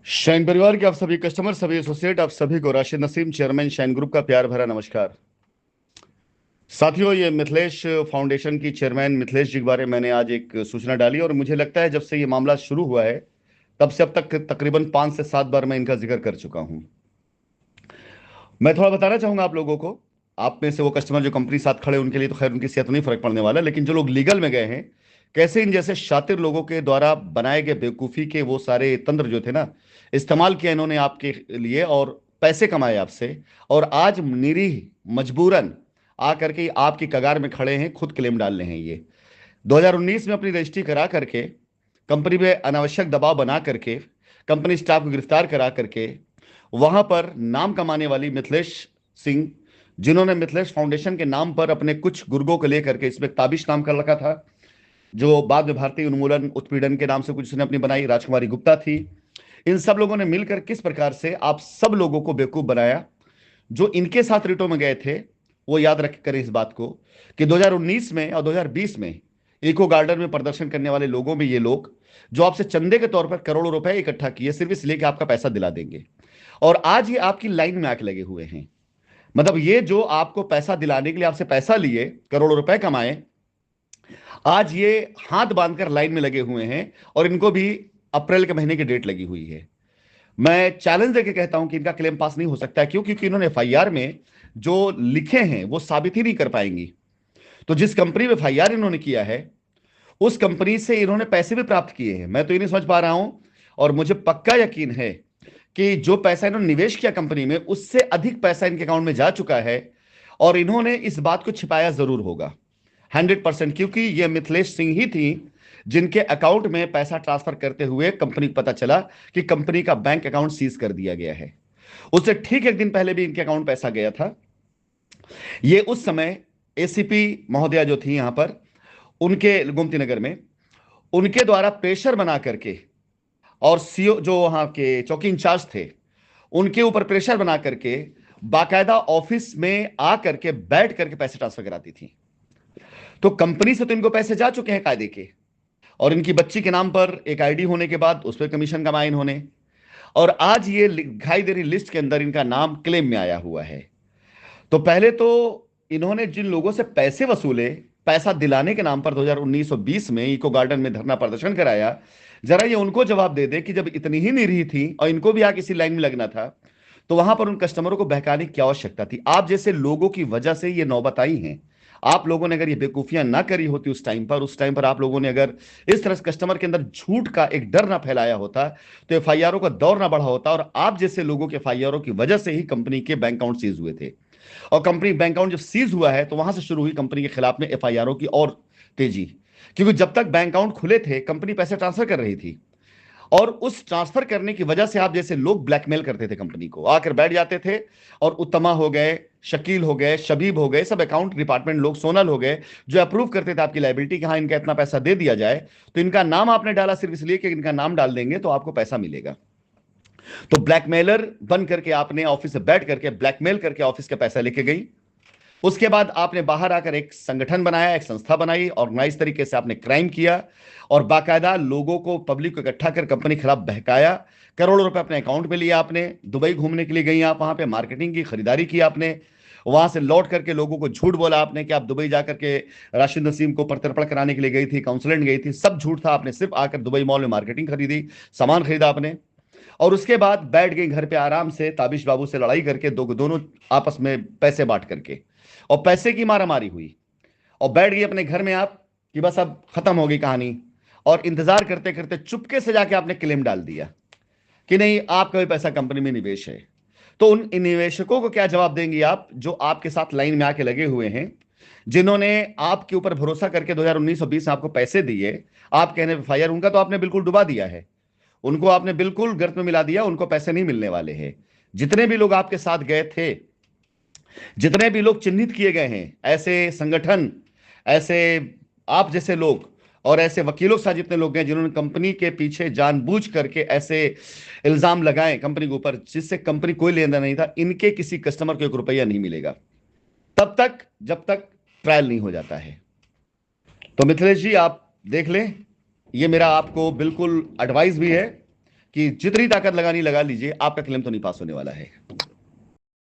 Shine परिवार के आप सभी कस्टमर, सभी एसोसिएट, आप सभी को Rashid Naseem, chairman shine group का प्यार भरा नमस्कार। साथियों, ये मिथिलेश फाउंडेशन की चेयरमैन मिथिलेश जी के बारे में मैंने आज एक सूचना डाली और मुझे लगता है जब से ये मामला शुरू हुआ है तब से अब तक तकरीबन 5 से 7 बार मैं इनका जिक्र कर चुका हूं। मैं थोड़ा बताना चाहूंगा आप लोगों को। आप में से वो कस्टमर जो कंपनी साथ खड़े हैं, उनके लिए तो खैर उनकी सेहत नहीं फर्क पड़ने वाला, लेकिन जो लोग लीगल में गए हैं, कैसे इन जैसे शातिर लोगों के द्वारा बनाए गए बेवकूफ़ी के वो सारे तंत्र जो थे ना, इस्तेमाल किया इन्होंने आपके लिए और पैसे कमाए आपसे। और आज निरीह मजबूरन आकर के आपकी कगार में खड़े हैं, खुद क्लेम डाल रहे हैं। ये 2019 में अपनी रजिस्ट्री करा करके कंपनी पे अनावश्यक दबाव बना करके कंपनी स्टाफ को गिरफ्तार करा करके वहां पर नाम कमाने वाली मिथिलेश सिंह, जिन्होंने मिथिलेश फाउंडेशन के नाम पर अपने कुछ गुर्गों को लेकर के इसमें ताबिश नाम कर रखा था, जो बाद में भारतीय उन्मूलन उत्पीड़न के नाम से कुछ उसने अपनी बनाई, राजकुमारी गुप्ता थी। इन सब लोगों ने मिलकर किस प्रकार से आप सब लोगों को बेवकूफ बनाया। जो इनके साथ रिटो में गए थे वो याद रख करें इस बात को कि 2019 में और 2020 में इको गार्डन में प्रदर्शन करने वाले लोगों में ये लोग जो आपसे चंदे के तौर पर करोड़ों रुपए इकट्ठा किए सिर्फ इसलिए कि आपका पैसा दिला देंगे, और आज ये आपकी लाइन में आके लगे हुए हैं। मतलब ये जो आपको पैसा दिलाने के लिए आपसे पैसा लिए, करोड़ों रुपए कमाए, आज ये हाथ बांधकर लाइन में लगे हुए हैं और इनको भी अप्रैल के महीने की डेट लगी हुई है। मैं चैलेंज देके कहता हूं कि इनका क्लेम पास नहीं हो सकता। क्यों? क्योंकि इन्होंने एफआईआर में जो लिखे हैं वो साबित ही नहीं कर पाएंगी। तो जिस कंपनी में एफआईआर इन्होंने किया है उस कंपनी से इन्होंने पैसे भी प्राप्त किए हैं। मैं तो ये नहीं समझ पा रहा हूं, और मुझे पक्का यकीन है कि जो पैसा इन्होंने निवेश किया कंपनी में उससे अधिक पैसा इनके अकाउंट में जा चुका है, और इन्होंने इस बात को छिपाया जरूर होगा 100%। क्योंकि ये मिथिलेश सिंह ही थी जिनके अकाउंट में पैसा ट्रांसफर करते हुए कंपनी को पता चला कि कंपनी का बैंक अकाउंट सीज कर दिया गया है। उससे ठीक एक दिन पहले भी इनके अकाउंट पैसा गया था। ये उस समय एसीपी महोदया जो थी यहां पर, उनके गोमती नगर में, उनके द्वारा प्रेशर बना करके, और सीओ जो वहां के चौकी इंचार्ज थे उनके ऊपर प्रेशर बना करके बाकायदा ऑफिस में आ करके बैठ करके पैसे ट्रांसफर कराती थी। तो कंपनी से तो इनको पैसे जा चुके हैं कायदे के, और इनकी बच्ची के नाम पर एक आईडी होने के बाद उस पर कमीशन कमाया इन्होंने, और आज ये दिखाई दे रही लिस्ट के अंदर इनका नाम क्लेम में आया हुआ है। तो पहले तो इन्होंने जिन लोगों से पैसे वसूले पैसा दिलाने के नाम पर 2019 और 20 में इको गार्डन में धरना प्रदर्शन कराया, जरा ये उनको जवाब दे दे कि जब इतनी ही निरीह थी और इनको भी आके किसी लाइन में लगना था तो वहां पर उन कस्टमरों को बहकाने की क्या आवश्यकता थी। आप जैसे लोगों की वजह से ये नौबत आई है। आप लोगों ने अगर ये बेवकूफियां ना करी होती उस टाइम पर आप लोगों ने अगर इस तरह से कस्टमर के अंदर झूठ का एक डर ना फैलाया होता तो एफआईआरों का दौर ना बढ़ा होता, और आप जैसे लोगों के एफआईआरों की वजह से ही कंपनी के बैंक अकाउंट सीज हुए थे। और कंपनी बैंक अकाउंट जब सीज हुआ है तो वहां से शुरू हुई कंपनी के खिलाफ में एफआईआरों की और तेजी। क्योंकि जब तक बैंक अकाउंट खुले थे कंपनी पैसे ट्रांसफर कर रही थी, और उस ट्रांसफर करने की वजह से आप जैसे लोग ब्लैकमेल करते थे कंपनी को, आकर बैठ जाते थे और उत्तमा हो गए, शकील हो गए, शबीब हो गए, सब अकाउंट डिपार्टमेंट लोग, सोनल हो गए, जो अप्रूव करते थे आपकी लाइबिलिटी कि हाँ इनका इतना पैसा दे दिया जाए। तो इनका नाम आपने डाला सिर्फ इसलिए कि इनका नाम डाल देंगे तो आपको पैसा मिलेगा। तो ब्लैकमेलर बन करके आपने ऑफिस से बैठ करके ब्लैकमेल करके ऑफिस का पैसा लेके गई। उसके बाद आपने बाहर आकर एक संगठन बनाया, एक संस्था बनाई, ऑर्गेनाइज तरीके से आपने क्राइम किया और बाकायदा लोगों को, पब्लिक को इकट्ठा कर कंपनी के खिलाफ बहकाया। करोड़ों रुपए अपने अकाउंट में लिया आपने। दुबई घूमने के लिए गई आप, वहां पे मार्केटिंग की, खरीदारी की आपने। वहां से लौट करके लोगों को झूठ बोला आपने कि आप दुबई जाकर के राशिद नसीम को प्रत्यर्पण कराने के लिए गई थी, काउंसलेंट गई थी। सब झूठ था। आपने सिर्फ आकर दुबई मॉल में मार्केटिंग खरीदी, सामान खरीदा आपने, और उसके बाद बैठ गई घर पे आराम से ताबिश बाबू से लड़ाई करके, दोनों आपस में पैसे बांट करके, और पैसे की मारामारी हुई, और बैठ गई अपने घर में आप कि बस अब खत्म हो गई कहानी। और इंतजार करते करते चुपके से जाके आपने क्लेम डाल दिया कि नहीं, आपका भी पैसा कंपनी में निवेश है। तो उन निवेशकों को क्या जवाब देंगे आप, जो आपके साथ लाइन में आके लगे हुए हैं, जिन्होंने आपके ऊपर भरोसा करके 2019 और 20 में आपको पैसे दिए। आप कहने एफआईआर उनका तो आपने बिल्कुल डुबा दिया है, उनको आपने बिल्कुल गर्त में मिला दिया, उनको पैसे नहीं मिलने वाले हैं। जितने भी लोग आपके साथ गए थे, जितने भी लोग चिन्हित किए गए हैं, ऐसे संगठन, ऐसे आप जैसे लोग और ऐसे वकीलों के साथ जितने लोग हैं जिन्होंने कंपनी के पीछे जानबूझ करके ऐसे इल्जाम लगाए कंपनी के ऊपर जिससे कंपनी कोई लेना नहीं था, इनके किसी कस्टमर को 1 रुपया नहीं मिलेगा तब तक जब तक ट्रायल नहीं हो जाता है। तो मिथिलेश जी, आप देख लें, ये मेरा आपको बिल्कुल एडवाइस भी है कि जितनी ताकत लगानी लगा लीजिए, आपका क्लेम तो नहीं पास होने वाला है।